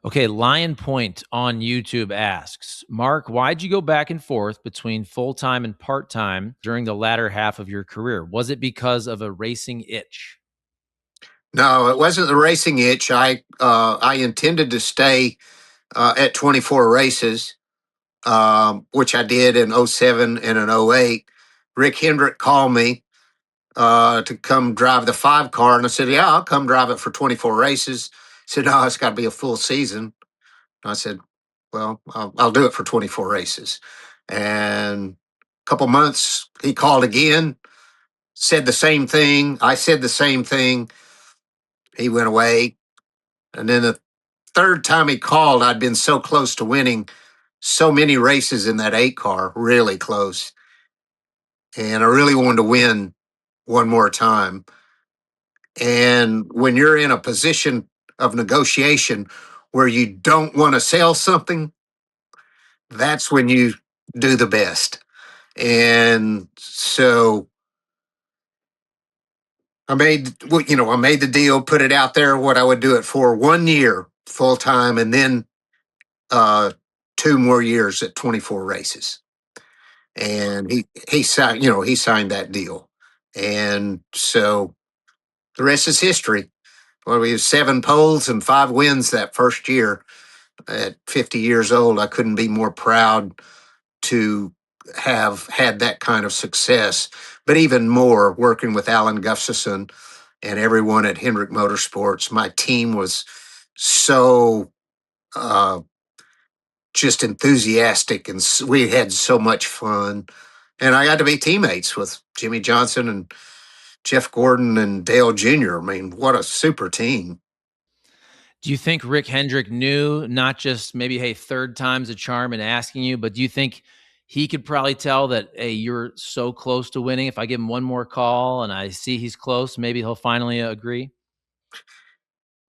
Okay, Lion Point on YouTube asks, Mark, why'd you go back and forth between full time and part time during the latter half of your career? Was it because of a racing itch? No, it wasn't the racing itch. I intended to stay at 24 races, which I did in '07 and in '08. Rick Hendrick called me to come drive the 5 car, and I said, "Yeah, I'll come drive it for 24 races." He said, "No, it's got to be a full season." And I said, "Well, I'll do it for 24 races." And a couple months, he called again, said the same thing. I said the same thing. He went away, and then the third time he called, I'd been so close to winning so many races in that 8 car, really close. And I really wanted to win one more time. And when you're in a position of negotiation where you don't want to sell something, that's when you do the best. And so I made the deal, put it out there what I would do it for 1 year full time, and then uh, 2 more years at 24 races. And he signed, he signed that deal. And so the rest is history. Well, we had 7 poles and 5 wins that first year. At 50 years old, I couldn't be more proud to have had that kind of success, but even more working with Alan Gustafson and everyone at Hendrick Motorsports. My team was so uh, just enthusiastic, and we had so much fun. And I got to be teammates with Jimmy Johnson and Jeff Gordon and Dale Jr. I mean, what a super team. Do you think Rick Hendrick knew not just maybe, hey, third time's a charm and asking you, but do you think he could probably tell that, hey, you're so close to winning? If I give him one more call and I see he's close, maybe he'll finally agree?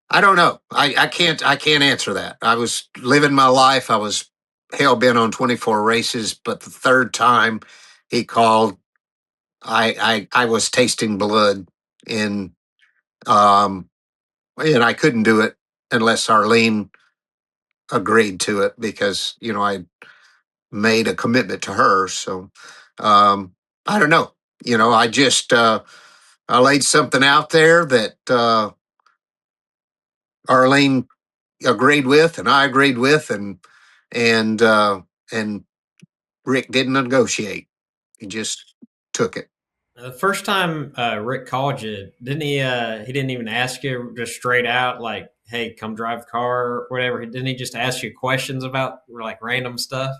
I don't know. I can't answer that. I was living my life. I was hell bent on 24 races, but the third time he called, I was tasting blood, and um and I couldn't do it unless Arlene agreed to it, because I made a commitment to her. So um I don't know. I just I laid something out there that Arlene agreed with, and I agreed with, and and Rick didn't negotiate. He just took it. The first time Rick called you, didn't he? He didn't even ask you just straight out, like, "Hey, come drive the car," or whatever. Didn't he just ask you questions about like random stuff?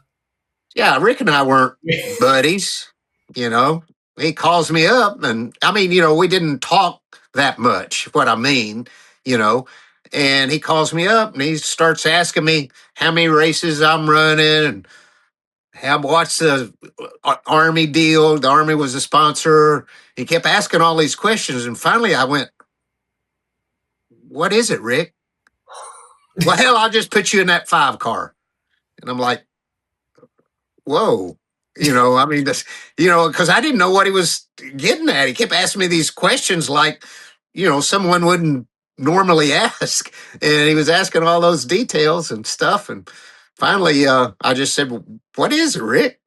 Yeah, Rick and I weren't buddies. You know, he calls me up, and I mean, we didn't talk that much. What I mean, you know, and he calls me up and he starts asking me how many races I'm running, and what's the Army deal. The Army was a sponsor. He kept asking all these questions, and finally I went, "What is it, Rick?" "Well, hell, I'll just put you in that 5 car." And I'm like, "Whoa." I mean, because I didn't know what he was getting at. He kept asking me these questions like, someone wouldn't normally ask. And he was asking all those details and stuff. And finally, I just said, "What is it, Rick?"